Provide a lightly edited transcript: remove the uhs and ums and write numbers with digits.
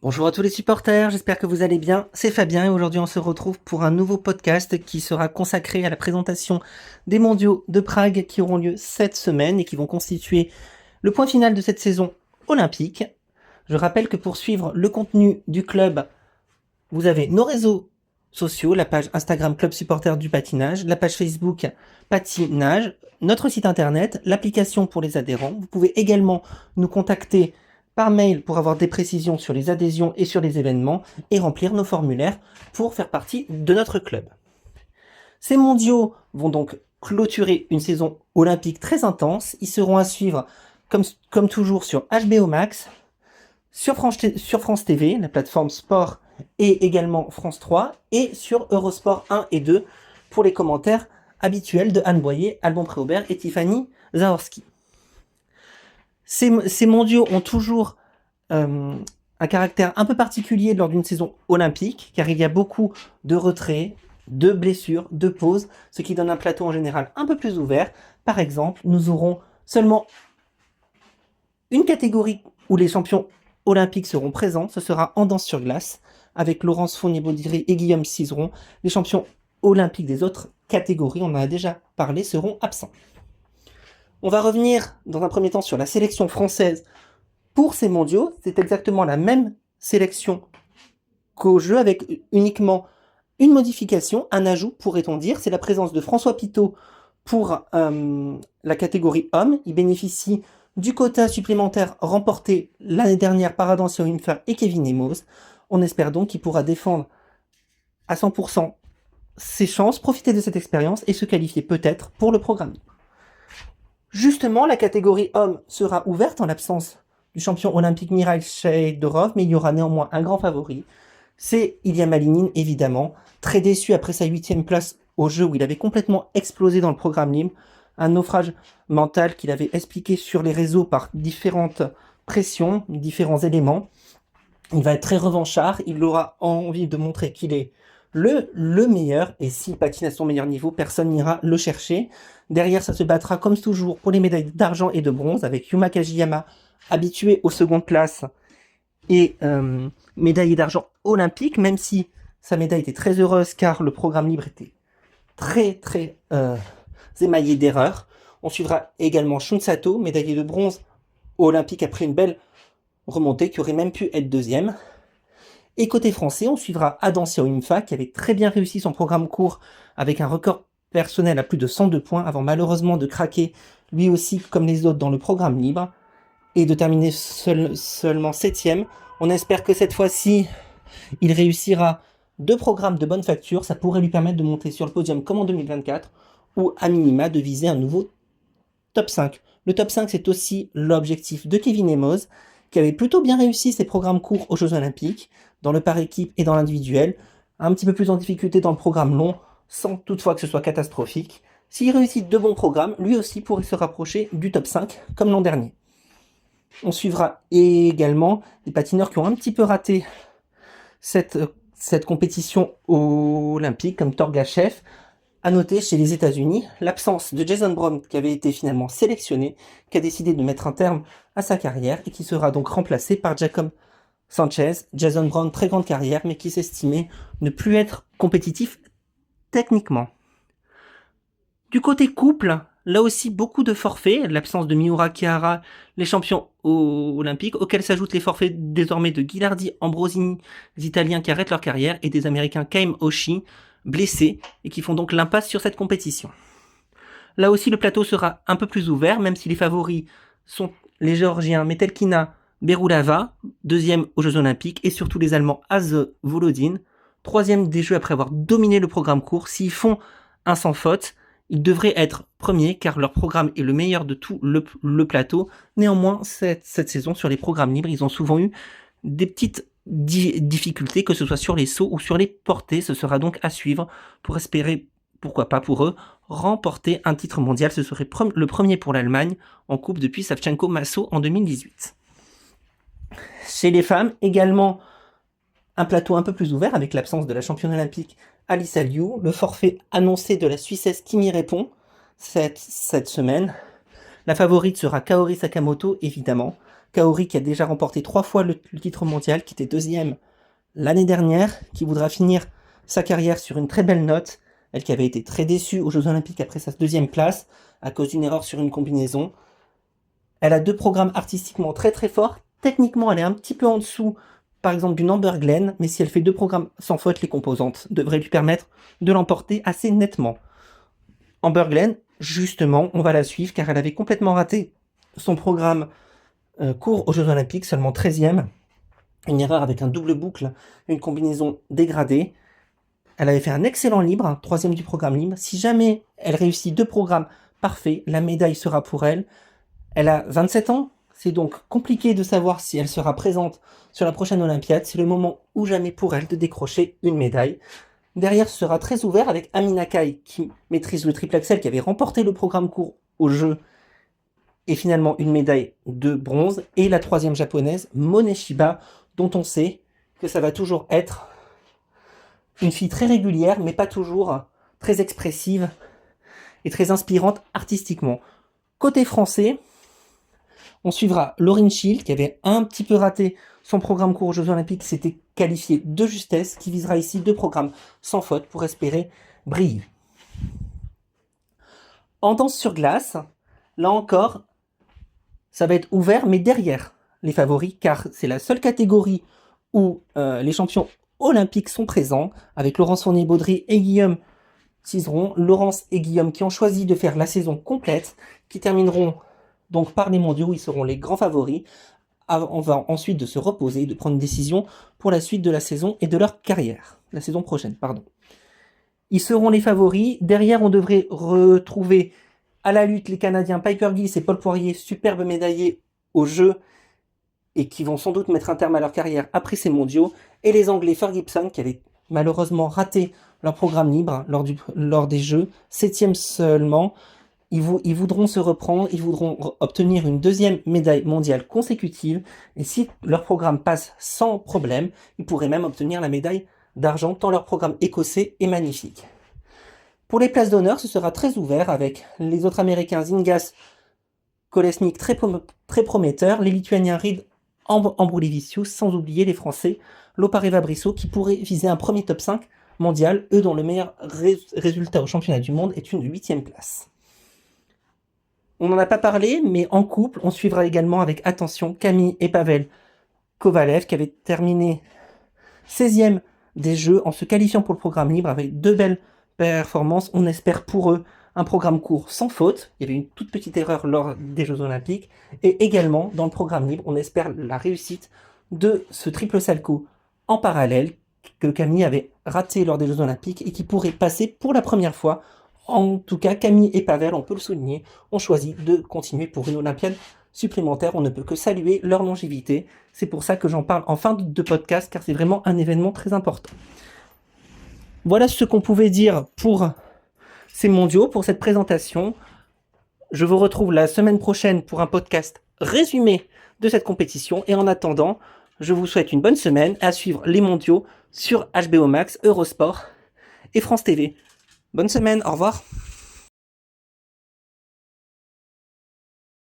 Bonjour à tous les supporters, j'espère que vous allez bien. C'est Fabien et aujourd'hui on se retrouve pour un nouveau podcast qui sera consacré à la présentation des mondiaux de Prague qui auront lieu cette semaine et qui vont constituer le point final de cette saison olympique. Je rappelle que pour suivre le contenu du club, vous avez nos réseaux sociaux, la page Instagram Club Supporter du Patinage, la page Facebook Patinage, notre site internet, l'application pour les adhérents. Vous pouvez également nous contacter par mail pour avoir des précisions sur les adhésions et sur les événements et remplir nos formulaires pour faire partie de notre club. Ces mondiaux vont donc clôturer une saison olympique très intense. Ils seront à suivre comme toujours sur HBO Max, sur France TV, la plateforme sport et également France 3 et sur Eurosport 1 et 2 pour les commentaires habituels de Anne Boyer, Alban Préaubert et Tiffany Zaorski. Ces mondiaux ont toujours un caractère un peu particulier lors d'une saison olympique, car il y a beaucoup de retraits, de blessures, de pauses, ce qui donne un plateau en général un peu plus ouvert. Par exemple, nous aurons seulement une catégorie où les champions olympiques seront présents, ce sera en danse sur glace, avec Laurence Fournier-Baudry et Guillaume Cizeron. Les champions olympiques des autres catégories, on en a déjà parlé, seront absents. On va revenir dans un premier temps sur la sélection française pour ces mondiaux. C'est exactement la même sélection qu'au jeu avec uniquement une modification, un ajout pourrait-on dire, c'est la présence de François Pitot pour la catégorie homme. Il bénéficie du quota supplémentaire remporté l'année dernière par Adam Wimfer et Kevin Emos. On espère donc qu'il pourra défendre à 100% ses chances, profiter de cette expérience et se qualifier peut-être pour le programme. Justement, la catégorie homme sera ouverte en l'absence du champion olympique Mikhail Shaidorov, mais il y aura néanmoins un grand favori. C'est Ilya Malinin, évidemment, très déçu après sa 8e place au jeu où il avait complètement explosé dans le programme libre, un naufrage mental qu'il avait expliqué sur les réseaux par différentes pressions, différents éléments. Il va être très revanchard, il aura envie de montrer qu'il est le meilleur, et s'il patine à son meilleur niveau, personne n'ira le chercher. Derrière, ça se battra comme toujours pour les médailles d'argent et de bronze, avec Yuma Kagiyama, habitué aux secondes places, et médaillé d'argent olympique, même si sa médaille était très heureuse, car le programme libre était très émaillé d'erreurs. On suivra également Shun Sato, médaillé de bronze olympique après une belle remontée, qui aurait même pu être deuxième. Et côté français, on suivra Adam Wimfa, qui avait très bien réussi son programme court avec un record personnel à plus de 102 points, avant malheureusement de craquer lui aussi comme les autres dans le programme libre, et de terminer seulement 7ème. On espère que cette fois-ci, il réussira 2 programmes de bonne facture, ça pourrait lui permettre de monter sur le podium comme en 2024, ou à minima de viser un nouveau top 5. Le top 5, c'est aussi l'objectif de Kevin Emos, qui avait plutôt bien réussi ses programmes courts aux Jeux Olympiques, dans le par équipe et dans l'individuel, un petit peu plus en difficulté dans le programme long, sans toutefois que ce soit catastrophique. S'il réussit 2 bons programmes, lui aussi pourrait se rapprocher du top 5, comme l'an dernier. On suivra également des patineurs qui ont un petit peu raté cette compétition olympique, comme Torgachev. À noter chez les États-Unis l'absence de Jason Brown, qui avait été finalement sélectionné, qui a décidé de mettre un terme à sa carrière et qui sera donc remplacé par Jacob Sanchez. Jason Brown, très grande carrière, mais qui s'estimait ne plus être compétitif techniquement. Du côté couple, là aussi beaucoup de forfaits, l'absence de Miura Chiara, les champions olympiques, auxquels s'ajoutent les forfaits désormais de Ghilardi, Ambrosini, les Italiens qui arrêtent leur carrière, et des Américains Kaim Oshii, blessés, et qui font donc l'impasse sur cette compétition. Là aussi, le plateau sera un peu plus ouvert, même si les favoris sont les Géorgiens Metelkina Berulava, 2e aux Jeux Olympiques, et surtout les Allemands Az Volodin, 3e des Jeux après avoir dominé le programme court. S'ils font un sans faute, ils devraient être premiers, car leur programme est le meilleur de tout le plateau. Néanmoins, cette saison, sur les programmes libres, ils ont souvent eu des petites difficultés, que ce soit sur les sauts ou sur les portées. Ce sera donc à suivre pour espérer, pourquoi pas pour eux, remporter un titre mondial. Ce serait le premier pour l'Allemagne en coupe depuis Savchenko-Massot en 2018. Chez les femmes, également un plateau un peu plus ouvert avec l'absence de la championne olympique Alice Aliou, le forfait annoncé de la Suissesse Kimi répond cette semaine. La favorite sera Kaori Sakamoto, évidemment, Kaori qui a déjà remporté 3 fois le titre mondial, qui était deuxième l'année dernière, qui voudra finir sa carrière sur une très belle note. Elle qui avait été très déçue aux Jeux Olympiques après sa deuxième place, à cause d'une erreur sur une combinaison. Elle a 2 programmes artistiquement très très forts. Techniquement, elle est un petit peu en dessous, par exemple, d'une Amber Glenn, mais si elle fait 2 programmes sans faute, les composantes devraient lui permettre de l'emporter assez nettement. Amber Glenn, justement, on va la suivre car elle avait complètement raté son programme court aux Jeux Olympiques, seulement 13e. Une erreur avec un double boucle, une combinaison dégradée. Elle avait fait un excellent libre, 3e du programme libre. Si jamais elle réussit 2 programmes parfaits, la médaille sera pour elle. Elle a 27 ans, c'est donc compliqué de savoir si elle sera présente sur la prochaine Olympiade. C'est le moment ou jamais pour elle de décrocher une médaille. Derrière, ce sera très ouvert avec Amina Kai qui maîtrise le triple axel, qui avait remporté le programme court au jeu et finalement une médaille de bronze. Et la 3e japonaise, Moneshiba, dont on sait que ça va toujours être une fille très régulière, mais pas toujours très expressive et très inspirante artistiquement. Côté français, on suivra Lauryn Schild, qui avait un petit peu raté son programme court aux Jeux Olympiques, qui s'était qualifié de justesse, qui visera ici 2 programmes sans faute pour espérer briller. En danse sur glace, là encore, ça va être ouvert, mais derrière les favoris, car c'est la seule catégorie où les champions olympiques sont présents, avec Laurence Fournier-Baudry et Guillaume Cizeron. Laurence et Guillaume qui ont choisi de faire la saison complète, qui termineront donc par les mondiaux, ils seront les grands favoris. On va ensuite de se reposer, de prendre une décision pour la suite de la saison et de leur carrière. La saison prochaine, pardon. Ils seront les favoris. Derrière, on devrait retrouver à la lutte les Canadiens Piper Gill et Paul Poirier, superbes médaillés aux Jeux et qui vont sans doute mettre un terme à leur carrière après ces mondiaux. Et les Anglais Ferguson qui avaient malheureusement raté leur programme libre lors des Jeux, 7e seulement. Ils voudront se reprendre, ils voudront obtenir une 2e médaille mondiale consécutive, et si leur programme passe sans problème, ils pourraient même obtenir la médaille d'argent, tant leur programme écossais est magnifique. Pour les places d'honneur, ce sera très ouvert, avec les autres Américains Zingas, Kolesnik très prometteurs, les Lituaniens Reed, Ambrulivicius, sans oublier les Français Lopareva Brissot, qui pourraient viser un premier top 5 mondial, eux dont le meilleur résultat au championnat du monde est une 8e place. On n'en a pas parlé, mais en couple, on suivra également avec attention Camille et Pavel Kovalev, qui avaient terminé 16e des Jeux en se qualifiant pour le programme libre avec 2 belles performances. On espère pour eux un programme court sans faute. Il y avait une toute petite erreur lors des Jeux Olympiques. Et également, dans le programme libre, on espère la réussite de ce triple salto en parallèle que Camille avait raté lors des Jeux Olympiques et qui pourrait passer pour la première fois. En tout cas, Camille et Pavel, on peut le souligner, ont choisi de continuer pour une Olympiade supplémentaire. On ne peut que saluer leur longévité. C'est pour ça que j'en parle en fin de podcast, car c'est vraiment un événement très important. Voilà ce qu'on pouvait dire pour ces mondiaux, pour cette présentation. Je vous retrouve la semaine prochaine pour un podcast résumé de cette compétition. Et en attendant, je vous souhaite une bonne semaine à suivre les mondiaux sur HBO Max, Eurosport et France TV. Bonne semaine, au revoir.